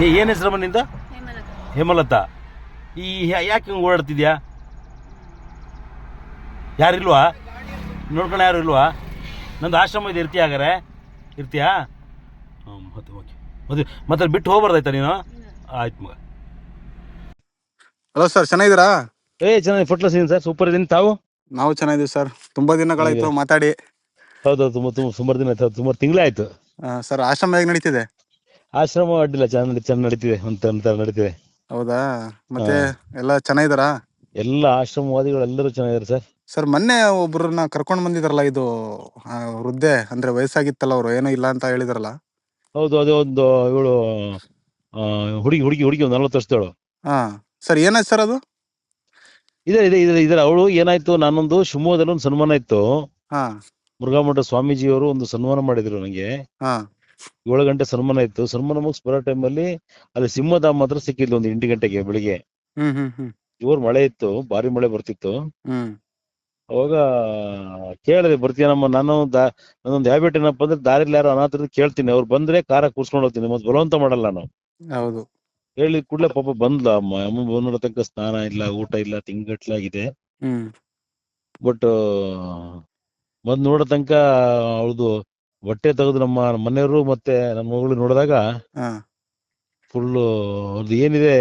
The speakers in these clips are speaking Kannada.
ಏನ್ ಹೆಸರಮ್ಮ ನಿಂದ? ಹೇಮಲತಾ. ಈ ಯಾಕೆ ಹಿಂಗೆ ಓಡಾಡ್ತಿದ್ಯಾ? ಯಾರಿಲ್ವಾ ನೋಡ್ಕೊಂಡು? ಯಾರು ಇಲ್ವಾ? ನಂದು ಆಶ್ರಮ ಇದೆ, ಇರ್ತೀಯ? ಹಾಗಾರೆ ಇರ್ತೀಯಾ? ಹಾಂ, ಮತ್ತೆ ಓಕೆ. ಮತ್ತೆ ಬಿಟ್ಟು ಹೋಗ್ಬಾರ್ದಾಯ್ತಾ ನೀನು? ಆಯ್ತು ಮಗ. ಹಲೋ ಸರ್, ಚೆನ್ನಾಗಿದ್ದೀರಾ? ಚೆನ್ನಾಗಿ ಫೋಟೋಸ್ ಇದೀನಿ ಸರ್, ಸೂಪರ್ ಇದೀನಿ. ತಾವು? ನಾವು ಚೆನ್ನಾಗಿದ್ದೀವಿ ಸರ್. ತುಂಬಾ ದಿನಗಳಾಯ್ತು ಮಾತಾಡಿ. ಹೌದೌದು, ಸುಮಾರು ದಿನ ಆಯ್ತು, ಸುಮಾರು ತಿಂಗಳೇ ಆಯ್ತು. ಸರ್, ಆಶ್ರಮ ಹೇಗೆ ನಡೀತಿದೆ? ಆಶ್ರಮ ಅಡ್ಡಿಲ್ಲ, ಚೆನ್ನಾಗಿ ನಡೀತಿದೆ, ಒಂಥರ ನಡೀತಿದೆ. ಹೌದಾ? ಮತ್ತೆ ಎಲ್ಲ ಚೆನ್ನಾಗಿದ್ದಾರಾ? ಎಲ್ಲ ಆಶ್ರಮವಾದಿಗಳು ಎಲ್ಲರೂ ಚೆನ್ನಾಗಿದ್ದಾರೆ ಸರ್. ಸರ್, ಮೊನ್ನೆ ಒಬ್ರನ್ನ ಕರ್ಕೊಂಡು ಬಂದಿದ್ರಲ್ಲ, ಇದು ವೃದ್ಧೆ ಅಂದ್ರೆ ವಯಸ್ಸಾಗಿತ್ತಲ್ಲ, ಅವರು ಏನೂ ಇಲ್ಲ ಅಂತ ಹೇಳಿದ್ರಲ್ಲ? ಹೌದು, ಅದೇ ಒಂದು ಇವಳು ಹುಡುಗಿ ಒಂದು 40 ವರ್ಷದವಳು. ಹಾ ಸರ್, ಏನಾಯ್ತು ಸರ್ ಅದು? ಇದೆ ಅವಳು ಏನಾಯ್ತು, ನಾನೊಂದು ಶಿವಮೊಗ್ಗದಲ್ಲಿ ಒಂದು ಸನ್ಮಾನ ಇತ್ತು. ಹಾ ಮುರುಘಾಮಠ ಸ್ವಾಮೀಜಿಯವರು ಒಂದು ಸನ್ಮಾನ ಮಾಡಿದ್ರು ನನಗೆ. ಹಾ 7 ಗಂಟೆ ಸನ್ಮಾನ ಇತ್ತು. ಸನ್ಮಾನ ಮುಗಿಸ್ ಬರೋ ಟೈಮಲ್ಲಿ ಅಲ್ಲಿ ಸಿಂಹಧಾಮ ಹತ್ರ ಸಿಕ್ಕಿದ್ಲು ಒಂದು 8 ಗಂಟೆಗೆ ಬೆಳಿಗ್ಗೆ. ಜೋರ್ ಮಳೆ ಇತ್ತು, ಭಾರಿ ಮಳೆ ಬರ್ತಿತ್ತು. ಅವಾಗ ಕೇಳಿದೆ, ಬರ್ತೀನಮ್ಮ? ನನ್ನೊಂದು ಹ್ಯಾಬಿಟ್ ಏನಪ್ಪ ಅಂದ್ರೆ, ದಾರಿಲಿ ಯಾರು ಅನಾಥರದ್ದು ಕೇಳ್ತೀನಿ, ಅವ್ರು ಬಂದ್ರೆ ಕಾರ ಕೂರ್ಸ್ಕೊಂಡು ಹೋಗ್ತೀನಿ, ಮತ್ತೆ ಬಲವಂತ ಮಾಡಲ್ಲ ನಾನು. ಹೌದು. ಹೇಳಿ ಕೂಡ್ಲೆ ಪಾಪ ಬಂದ್ಲ ಅಮ್ಮ ಬಂದೋ ತನಕ ಸ್ನಾನ ಇಲ್ಲ, ಊಟ ಇಲ್ಲ, ತಿಂಗಟ್ಲಾಗಿದೆ. ಬಟ್ ಬಂದ್ ನೋಡೋ ತನಕ ಅವಳದು ಹೊಟ್ಟೆ ತೆಗೆದು ನಮ್ಮ ಮನೆಯವರು ಮತ್ತೆ ನನ್ನ ಮಗಳು ನೋಡಿದಾಗ ಫುಲ್ಲು ಅವ್ರದ್ದು ಏನಿದೆ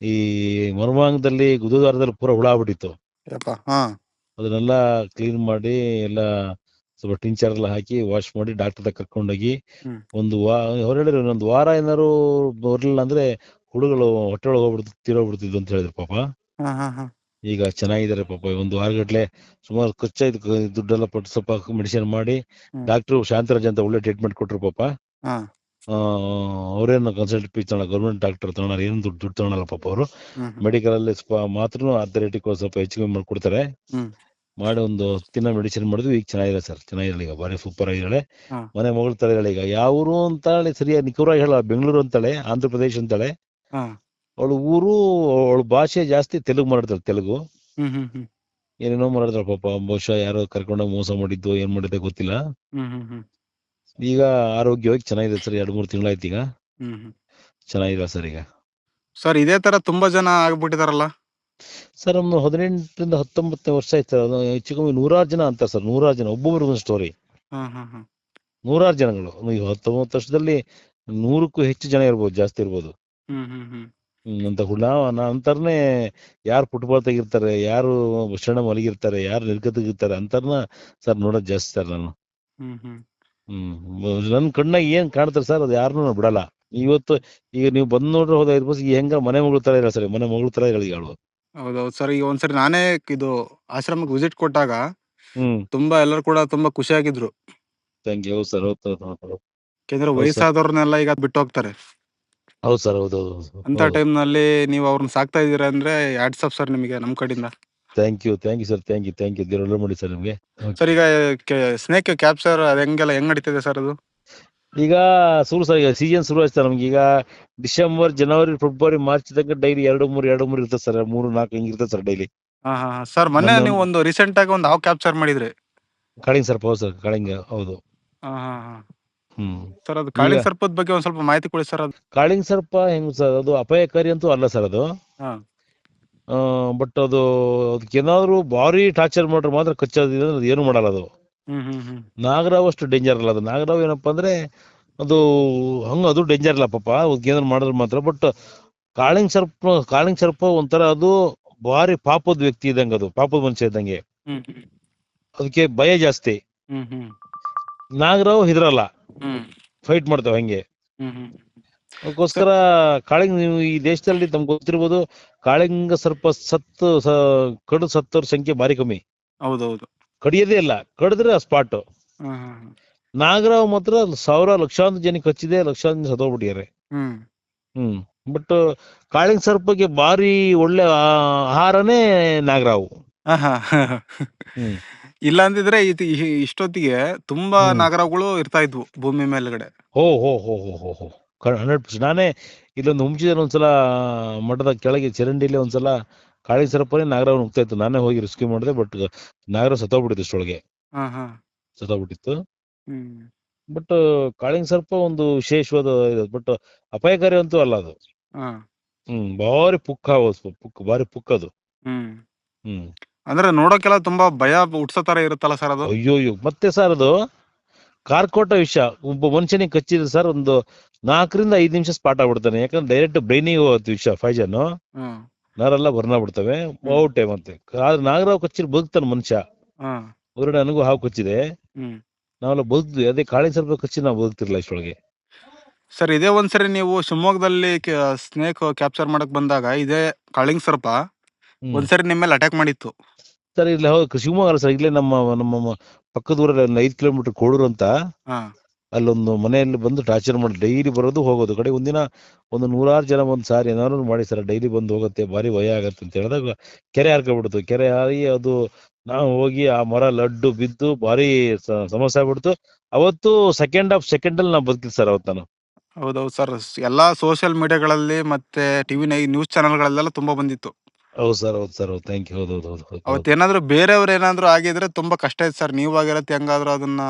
ಈ ಮರ್ಮಾಂಗದಲ್ಲಿ ಗುದದ್ವಾರದಲ್ಲಿ ಪೂರ ಹುಳ ಆಗ್ಬಿಟ್ಟಿತ್ತು. ಅದನ್ನೆಲ್ಲ ಕ್ಲೀನ್ ಮಾಡಿ ಎಲ್ಲ ಸ್ವಲ್ಪ ಟಿಂಚರ್ ಎಲ್ಲ ಹಾಕಿ ವಾಶ್ ಮಾಡಿ ಡಾಕ್ಟರ್ ಕರ್ಕೊಂಡೋಗಿ ಅವ್ರು ಹೇಳಿದ್ರು, ಇನ್ನೊಂದು ವಾರ ಏನಾರು ಬರ್ಲಿಲ್ಲ ಅಂದ್ರೆ ಹುಳುಗಳು ಹೊಟ್ಟೆ ಒಳಗೆ ಹೋಗ್ಬಿಡ್ತು, ತೀರೋಗ್ಬಿಡ್ತಿದ್ವು ಅಂತ ಹೇಳಿದ್ರು ಪಾಪ. ಈಗ ಚೆನ್ನಾಗಿದ್ದಾರೆ ಪಾಪ. 1 ವಾರಗಟ್ಲೆ ಸುಮಾರು ಖರ್ಚಾಯ್ತು, ದುಡ್ಡೆಲ್ಲ ಪಟ್ಟು ಸ್ವಲ್ಪ ಮೆಡಿಸಿನ್ ಮಾಡಿ ಡಾಕ್ಟ್ರು ಶಾಂತರಾಜ್ ಅಂತ ಒಳ್ಳೆ ಟ್ರೀಟ್ಮೆಂಟ್ ಕೊಟ್ರು ಪಾಪ. ಅವ್ರೇನು ಕನ್ಸಲ್ಟ್ ಫೀಸ್ ತಗೊಳ್ಳಲ್ಲ, ಗೌರ್ಮೆಂಟ್ ಡಾಕ್ಟರ್ ತಗೊಳ್ಳಲ್ಲ, ಏನು ದುಡ್ಡು ತಗೊಳ್ಳಲ್ಲ ಪಾಪ. ಅವರು ಮೆಡಿಕಲ್ ಅಲ್ಲಿ ಮಾತ್ರ ಅಥೆಟಿಕ್ ಸ್ವಲ್ಪ ಹೆಚ್ಚಿಗೆ ಮಾಡ್ಕೊಡ್ತಾರೆ. ಮಾಡಿ ಒಂದು ದಿನ ಮೆಡಿಸಿನ್ ಮಾಡಿದ್ವಿ, ಈಗ ಚೆನ್ನಾಗಿದೆ ಸರ್, ಚೆನ್ನಾಗಿರಲಿ, ಈಗ ಬಾರಿ ಸೂಪರ್ ಆಗಿದ್ದಾಳೆ. ಮನೆ ಮಗಳು ತರ ಇದ್ದಾಳೆ. ಈಗ ಯಾವರು ಅಂತಾಳೆ ಸರಿಯಾಗಿ ನಿಖರವಾಗಿ ಹೇಳ, ಬೆಂಗಳೂರು ಅಂತಾಳೆ, ಆಂಧ್ರ ಪ್ರದೇಶ ಅಂತಾಳೆ. ಅವಳು ಊರು, ಅವಳು ಭಾಷೆ ಜಾಸ್ತಿ ತೆಲುಗು ಮಾತಾಡ್ತಾಳೆ, ತೆಲುಗು ಏನೇನೋ ಮಾತಾಡ್ತಾಳೆ ಪಾಪ. ಬಹುಶಃ ಯಾರೋ ಕರ್ಕೊಂಡೋಗಿ ಮೋಸ ಮಾಡಿದ್ದು ಏನ್ ಮಾಡಿದ್ದೆ ಗೊತ್ತಿಲ್ಲ. ಈಗ ಆರೋಗ್ಯವಾಗಿ ಚೆನ್ನಾಗಿದೆ ಸರ್, 2-3 ತಿಂಗಳಾಯ್ತು, ಈಗ ಚೆನ್ನಾಗಿದೆ ಸರ್. ಈಗ ಸರ್, ಇದೇ ತರ ತುಂಬಾ ಜನ ಆಗ್ಬಿಟ್ಟಿದಾರಲ್ಲ ಸರ್. ಒಂದು 18-19 ವರ್ಷ ಆಯ್ತು ಸರ್. ಅದು ಹೆಚ್ಚು ಕಮ್ಮಿ 100 ಜನ ಅಂತಾರೆ ಸರ್, 100 ಜನ, ಒಬ್ಬೊಬ್ರಿಗೆ ಒಂದು ಸ್ಟೋರಿ. 100 ಜನಗಳು. ಈಗ 19 ವರ್ಷದಲ್ಲಿ 100ಕ್ಕೂ ಹೆಚ್ಚು ಜನ ಇರ್ಬೋದು, ಜಾಸ್ತಿ ಇರ್ಬೋದು ಅಂತ ಹುಳ. ಅಂತಾರನೆ ಯಾರು ಫುಟ್ಬಾಲ್ ತೆಗಿರ್ತಾರೆ, ಯಾರು ಬಸ್ಸಣ್ಣ ಮಲಗಿರ್ತಾರೆ, ಯಾರು ನಿರ್ಗತಿರ್ತಾರೆ ಅಂತಾರನ ಸರ್ ನೋಡೋದು ಜಾಸ್ತಿ ಸರ್ ನಾನು. ನನ್ ಕಣ್ಣಾಗ ಏನ್ ಕಾಣ್ತಾರೆ ಸರ್, ಅದು ಯಾರನ್ನೂ ಬಿಡಲ್ಲ. ಇವತ್ತು ಈಗ ನೀವು ಬಂದ್ ನೋಡ್ರೆ ಹೋದ ಇರ್ಬೋದು, ಹೆಂಗ ಮನೆ ಮಗಳು ತರ ಇಲ್ಲ ಸರ್, ಮನೆ ಮಗಳು ತರ ಹೇಳಿ ಅವಳು. ಹೌದೌದು ಸರ್. ಈಗ ಒಂದ್ಸರಿ ನಾನೇ ಇದು ಆಶ್ರಮಕ್ಕೆ ವಿಸಿಟ್ ಕೊಟ್ಟಾಗ ತುಂಬಾ ಎಲ್ಲರೂ ಕೂಡ ತುಂಬಾ ಖುಷಿಯಾಗಿದ್ರು. Thank you sir. ಯಾಕೆಂದ್ರೆ ವಯಸ್ಸಾದವ್ರನ್ನೆಲ್ಲ ಈಗ ಬಿಟ್ಟು ಹೋಗ್ತಾರೆ. ಹೌದು ಸರ್, ಹೌದೌದು. ಅಂತ ಟೈಮ್ ನಲ್ಲಿ ನೀವು ಅವ್ರನ್ನ ಸಾಕ್ತಾ ಇದೀರಾ ಅಂದ್ರೆ ಹ್ಯಾಟ್ಸ್ ಆಫ್ ಸರ್ ನಿಮಗೆ, ನಮ್ ಕಡೆಯಿಂದ. Thank you sir, thank you ದೇವ್ರ ಮಾಡಿ ಸರ್ ನಿಮ್ಗೆ. ಸರ್, ಈಗ ಸ್ನೇಕ್ ಕ್ಯಾಪ್ಚರ್ ಅದು ಹೆಂಗ್ ನಡೀತಿದೆ ಸರ್ ಅದು? ಈಗ ಸರ್, ಈಗ ಸೀಸನ್ ಶುರು ಆಯ್ತು ಸರ್ ನಮ್ಗೆ. ಈಗ ಡಿಸೆಂಬರ್, ಜನವರಿ, ಫೆಬ್ರವರಿ, ಮಾರ್ಚ್ ತನಕ ಡೈಲಿ 2-3 ಇರ್ತದೆ ಸರ್, 3-4 ಹಿಂಗ್ ಇರ್ತದೆ ಸರ್ ಡೈಲಿ. ಸರ್, ಮೊನ್ನೆ ನೀವು ಒಂದು ರೀಸೆಂಟ್ ಆಗಿ ಒಂದು ಹಾವು ಕ್ಯಾಪ್ಚರ್ ಮಾಡಿದ್ರಿ. ಕಾಳಿಂಗ್ ಸರ್ಪ. ಹೌದು ಸರ್, ಕಾಳಿಂಗ್, ಹೌದು. ಸರ್, ಅದು ಕಾಳಿಂಗ್ ಸರ್ಪದ ಬಗ್ಗೆ ಒಂದ್ ಸ್ವಲ್ಪ ಮಾಹಿತಿ ಕೊಡಿ ಸರ್. ಅದು ಕಾಳಿಂಗ್ ಸರ್ಪ ಹೆಂಗ್ ಸರ್, ಅದು ಅಪಾಯಕಾರಿ ಅಂತೂ ಅಲ್ಲ ಸರ್ ಅದು. ಬಟ್ ಅದಕ್ಕೇನಾದ್ರು ಭಾರಿ ಟಾರ್ಚರ್ ಮಾಡ್ರೆ ಮಾತ್ರ ಕಚ್ಚೋದಿದ್ರೆ ಅದು ಏನು ಮಾಡಲ್ಲ ಅದು. ನಾಗರಾವ್ ಅಷ್ಟು ಡೇಂಜರ್ ಅಲ್ಲ ಅದು. ನಾಗರಾವ್ ಏನಪ್ಪಾ ಅಂದ್ರೆ ಅದು ಅದು ಡೇಂಜರ್ ಇಲ್ಲ ಪಾಪ, ಏನಾದ್ರು ಮಾಡಿದ್ರೆ ಮಾತ್ರ. ಬಟ್ ಕಾಳಿಂಗ್ ಸರ್ಪ ಒಂಥರ ಅದು ಭಾರಿ ಪಾಪದ ವ್ಯಕ್ತಿ ಇದ್ದಂಗೆ, ಅದು ಪಾಪದ ಮನುಷ್ಯ ಇದ್ದಂಗೆ. ಅದಕ್ಕೆ ಭಯ ಜಾಸ್ತಿ. ನಾಗರಾವ್ ಹೆದರಲ್ಲ, ಫೈಟ್ ಮಾಡ್ತಾವ ಹಂಗೆ. ಅದಕ್ಕೋಸ್ಕರ ಕಾಳಿಂಗ್, ನೀವು ಈ ದೇಶದಲ್ಲಿ ತಮ್ಗೆ ಗೊತ್ತಿರ್ಬೋದು, ಕಾಳಿಂಗ ಸರ್ಪ ಕಡಿದು ಸತ್ತವ್ರ ಸಂಖ್ಯೆ ಭಾರಿ ಕಮ್ಮಿ. ಹೌದೌದು. ಕಡಿಯೋದೇ ಇಲ್ಲ, ಕಡಿದ್ರೆ ಸ್ಪಾಟ್. ನಾಗರಾವ್ ಮಾತ್ರ 1000 ಲಕ್ಷಾಂತರ ಜನಕ್ಕೆ ಹಚ್ಚಿದೆ, ಲಕ್ಷಾಂತರ ಜನ ಸತ್ತೋಗ್ಬಿಟ್ಟಿದ್ದಾರೆ. ಬಟ್ ಕಾಳಿಂಗ್ ಸರ್ಪಕ್ಕೆ ಭಾರಿ ಒಳ್ಳೆ ಆಹಾರನೇ ನಾಗರಾವು. ಇಲ್ಲ ಅಂದಿದ್ರೆ ಇಷ್ಟೊತ್ತಿಗೆ ತುಂಬಾ ನಾಗರಾವ್ಗಳು ಇರ್ತಾ ಇದ್ವು ಭೂಮಿ ಮೇಲ್ಗಡೆ. 100%. ನಾನೇ ಇಲ್ಲೊಂದು ಹುಂಚಿದಲ್ಲಿ ಒಂದ್ಸಲ ಮಠದ ಕೆಳಗೆ ಚರಂಡಿಲಿ ಒಂದ್ಸಲ ಕಾಳಿಂಗ್ ಸರ್ಪನೇ ನಾಗರಾವ್ ನುಗ್ತಾ ಇತ್ತು. ನಾನೇ ಹೋಗಿ ರೆಸ್ಕ್ಯೂ ಮಾಡಿದೆ. ಬಟ್ ನಾಗರಾವ್ ಸತ್ತೋಗ್ಬಿಟ್ಟಿತ್ತು, ಇಷ್ಟೊಳಗೆ ಸತ್ತೋಗ್ಬಿಟ್ಟಿತ್ತು. ಬಟ್ ಕಾಳಿಂಗ್ ಸರ್ಪ ಒಂದು ವಿಶೇಷವಾದ ಇದು, ಬಟ್ ಅಪಾಯಕಾರಿ ಅಂತೂ ಅಲ್ಲ ಅದು. ಹಾ ಭಾರಿ ಪುಕ್ಕ ಭಾರಿ ಪುಕ್ಕ ಅದು. ಹ್ಮ್ ಹ್ಮ್ ಅಂದ್ರೆ ನೋಡೋಕೆಲ್ಲ ತುಂಬಾ ಭಯ ಹುಟ್ಸೋ ತರ ಇರುತ್ತಲ್ಲ ಸರ್ ಅದು. ಅಯ್ಯೋ ಮತ್ತೆ ಸರ್ ಅದು ಕಾರ್ಕೋಟ ವಿಷ ಒಬ್ಬ ಮನುಷ್ಯನಿಗೆ ಕಚ್ಚಿದ್ರೆ ಸರ್ ಒಂದು 4 ರಿಂದ 5 ನಿಮಿಷ ಸ್ಪಾಟ್ ಆಗ್ಬಿಡ್ತಾನೆ. ಯಾಕಂದ್ರೆ ಡೈರೆಕ್ಟ್ ಬ್ರೈನಿಗೆ ಹೋಗುತ್ತೆ ವಿಷ, ಪಾಯ್ಸನ್. ಹ್ಮ್ ನರೆಲ್ಲ ಬರ್ನ ಬಿಡ್ತವೆ, ಔಟೇ ಮತ್ತೆ. ಆದ್ರೆ ನಾಗರಾವ್ ಕಚ್ಚಿರ್ ಬದುಕ್ತಾನೆ ಮನುಷ್ಯ. ಹ್ಮ್ ಹೊರಗಡೆ ನನಗೂ ಹಾವು ಕಚ್ಚಿದೆ, ಹ್ಮ್ ನಾವೆಲ್ಲ ಬದುಕ್ದ್ವಿ. ಅದೇ ಕಾಳಿಂಗ್ ಸರ್ಪ ಕಚ್ಚಿ ನಾವು ಬದುಕ್ತಿರ್ಲಿಲ್ಲ ಇಷ್ಟೊಳಗೆ. ಸರ್ ಇದೇ ಒಂದ್ಸರಿ ನೀವು ಶಿವಮೊಗ್ಗದಲ್ಲಿ ಸ್ನೇಕ್ ಕ್ಯಾಪ್ಚರ್ ಮಾಡಕ್ ಬಂದಾಗ ಇದೇ ಕಾಳಿಂಗ್ ಸರ್ಪ ಒಂದ್ಸರಿ ನಿಮ್ಮ ಮೇಲೆ ಅಟ್ಯಾಕ್ ಮಾಡಿತ್ತು. ಸರ್ ಇಲ್ಲಿ ಹೌದು, ಶಿವಮೊಗ್ಗ ಅಲ್ಲ ಸರ್, ಇಲ್ಲೇ ನಮ್ಮ ನಮ್ಮ ಪಕ್ಕದ ಊರಲ್ಲಿ ಒಂದು 5 ಕಿಲೋಮೀಟರ್ ಕೋಡೂರು ಅಂತ, ಹಾ ಅಲ್ಲೊಂದು ಮನೆಯಲ್ಲಿ ಬಂದು ಟಾರ್ಚರ್ ಮಾಡಿ ಡೈಲಿ ಬರೋದು ಹೋಗೋದು. ಕಡೆ ಒಂದಿನ ಒಂದು 100 ಜನ ಒಂದು ಸಾರಿ ಏನಾದ್ರು ಮಾಡಿ ಸರ್, ಡೈಲಿ ಬಂದು ಹೋಗುತ್ತೆ, ಭಾರಿ ಭಯ ಆಗತ್ತೆ ಅಂತ ಹೇಳಿದಾಗ ಕೆರೆ ಹಾರ್ಕೊಬಿಡ್ತು. ಕೆರೆ ಹಾರಿ ಅದು ನಾವು ಹೋಗಿ ಆ ಮರ ಲಡ್ಡು ಬಿದ್ದು ಭಾರಿ ಸಮಸ್ಯೆ ಆಗ್ಬಿಡ್ತು. ಅವತ್ತು ಸೆಕೆಂಡ್ ಅಲ್ಲಿ ನಾವು ಬದುಕಿದ್ ಸರ್ ಅವತ್ತು ನಾನು. ಹೌದೌದು ಸರ್, ಎಲ್ಲಾ ಸೋಷಿಯಲ್ ಮೀಡಿಯಾಗಳಲ್ಲಿ ಮತ್ತೆ ಟಿವಿ ನ್ಯೂಸ್ ಚಾನೆಲ್ಗಳಲ್ಲೆಲ್ಲ ತುಂಬಾ ಬಂದಿತ್ತು. ಹೌದು ಸರ್, ಹೌದು ಸರ್, ಹೌದು. Thank you. ಹೌದು ಹೌದು ಹೌದು ಹೌದು ಹೌದು. ಅವತ್ತೇನಾದ್ರು ಬೇರೆಯವ್ರು ಏನಾದ್ರು ಆಗಿದ್ರೆ ತುಂಬಾ ಕಷ್ಟ ಇತ್ತು ಸರ್. ನೀವಾಗಿರತ್ತೆ ಹೆಂಗಾದ್ರು ಅದನ್ನ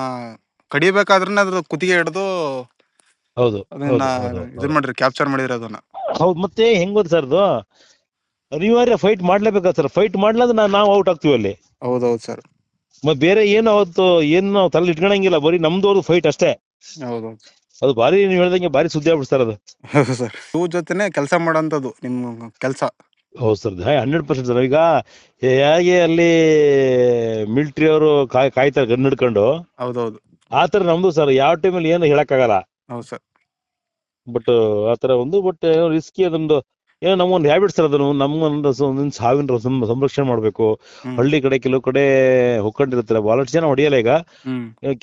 ಕಡಿಬೇಕಾದ್ರೆ ಅದ್ರ ಕುತ್ತಿಗೆ ಹಿಡಿದು ಹೌದು ಅದನ್ನ ಹೌದು ಹೌದು ಇದು ಹೌದು ಮಾಡ್ರಿ, ಕ್ಯಾಪ್ಚರ್ ಮಾಡಿರಿ ಅದನ್ನ. ಹೌದು. ಮತ್ತೆ ಹೆಂಗ್ ಗೊತ್ತು ಸರ್, ಅದು ಅನಿವಾರ್ಯ ಫೈಟ್ ಮಾಡ್ಲೇಬೇಕಾ ಸರ್. ಫೈಟ್ ಮಾಡ್ಲಾದ್ರೆ ನಾವು ಔಟ್ ಆಗ್ತೀವಿ ಅಲ್ಲಿ. ಹೌದೌದು ಸರ್. ಮತ್ತೆ ಬೇರೆ ಏನು ಅವತ್ತು ಏನು ನಾವು ತಲೆ ಇಟ್ಕೊಳಂಗಿಲ್ಲ, ಬರೀ ನಮ್ದು ಫೈಟ್ ಅಷ್ಟೇ. ಹೌದೌದು ಅದು ಭಾರಿ, ನೀವು ಹೇಳ್ದಂಗೆ ಭಾರಿ ಸುದ್ದಿ ಆಗ್ಬಿಡ್ತಾರೆ ಅದು. ಹೌದು ಸರ್, ಇವ್ರ ಜೊತೆನೆ ಕೆಲಸ ಮಾಡೋಂಥದ್ದು ನಿಮ್ ಕೆಲಸ. ಹೌದು ಸರ್, 100% ಸರ್. ಈಗ ಹೇಗೆ ಅಲ್ಲಿ ಮಿಲಿಟರಿ ಅವರು ಕಾಯ್ತಾರೆ ಗನ್ ಹಿಡ್ಕೊಂಡು, ಹೌದೌದು ಆತರ ನಮ್ದು ಸರ್. ಯಾವ ಟೈಮಲ್ಲಿ ಏನು ಹೇಳಕ್ಕಾಗಲ್ಲ. ಹೌದು ಸರ್. ಬಟ್ ಆತರ ಒಂದು, ಬಟ್ ರಿಸ್ಕಿ ಅದೊಂದು, ಏನೋ ನಮ್ಮೊಂದು ಹ್ಯಾಬಿಟ್ ಸರ್. ಅದನ್ನು ನಮ್ಮೊಂದು ಸಾವಿನ ಸಂರಕ್ಷಣೆ ಮಾಡ್ಬೇಕು. ಹಳ್ಳಿ ಕಡೆ ಕೆಲವು ಕಡೆ ಹೊಕ್ಕೊಂಡಿರ್ತಾರೆ, ಬಹಳಷ್ಟು ಜನ ಹೊಡೆಯಲ್ಲ. ಈಗ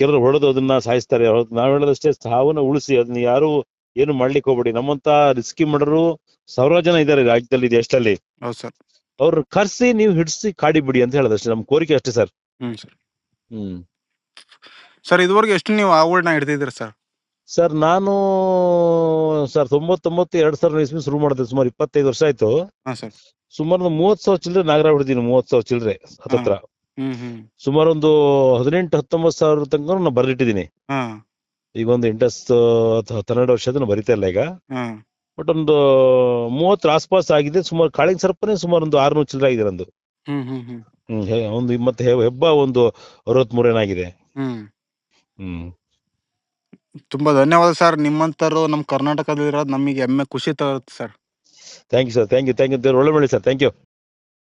ಕೆಲವರು ಹೊಡೆದು ಅದನ್ನ ಸಾಯಿಸ್ತಾರೆ. ನಾವ್ ಹೇಳೋದಷ್ಟೇ, ಸಾವನ್ನ ಉಳಿಸಿ, ಅದನ್ನ ಯಾರು ಏನು ಮಾಡ್ಲಿಕ್ಕೆ ಹೋಗ್ಬೇಡಿ. ನಮ್ಮಂತ ರಿಸ್ಕಿ ಮಾಡೋರು ಸಾವಿರಾರು ಜನ ಇದ್ದಾರೆ ರಾಜ್ಯದಲ್ಲಿ, ದೇಶದಲ್ಲಿ. ಹೌದು ಸರ್. ಅವ್ರ ಕರ್ಸಿ ನೀವು ಹಿಡಿಸಿ ಕಾಡಿ ಬಿಡಿ ಅಂತ ಹೇಳೋದಷ್ಟೇ ನಮ್ಮ ಕೋರಿಕೆ ಅಷ್ಟೇ ಸರ್. ಸರ್. ಹ್ಮ್ ಸರ್ ಇದುವರೆಗೆ ಎಷ್ಟು ನೀವು ಹಾವುಗಳನ್ನ ಹಿಡ್ದಿದ್ದೀರಿ ಸರ್? ಸರ್ ನಾನು ಸರ್ 99 2000 ಇಸ್ವಿ ಶುರು ಮಾಡಿದೆ. ಸುಮಾರು 25 ವರ್ಷ ಆಯ್ತು. ಸರ್. ಸುಮಾರು 30,000 ಚಿಲ್ಲರೆ ನಾಗರಾವ್ ಹಿಡಿದೀನಿ. 30,000 ಚಿಲ್ಲರೆ ಹತ್ತತ್ರ. ಸುಮಾರು ಒಂದು 18-19 ಸಾವಿರ ತನಕ ನಾನು ಬರೆದಿಟ್ಟಿದ್ದೀನಿ. ಈಗ ಒಂದು 8-12 ವರ್ಷದ ಬರಿತಾ ಇಲ್ಲ ಈಗ. ಬಟ್ ಒಂದು 30 ಆಸ್ಪಾಸ್ ಆಗಿದೆ. ಸುಮಾರು ಕಾಳಿಂಗ್ ಸರ್ಪನೇ ಸುಮಾರು ಒಂದು 600 ಚಿಲ್ಲರೆ ಆಗಿದೆ ನಂದು. ಒಂದು ಮತ್ತೆ ಹೆಬ್ಬ ಒಂದು 63 ಏನಾಗಿದೆ. ತುಂಬಾ ಧನ್ಯವಾದ ಸರ್. ನಿಮ್ಮಂತರು ನಮ್ಮ ಕರ್ನಾಟಕದಲ್ಲಿರೋದು ನಮಗೆ ಹೆಮ್ಮೆ, ಖುಷಿ ತರುತ್ತೆ sir. Thank you sir, thank you. ಒಳ್ಳೆ ಮಾಡಿ ಸರ್, ಥ್ಯಾಂಕ್ ಯು.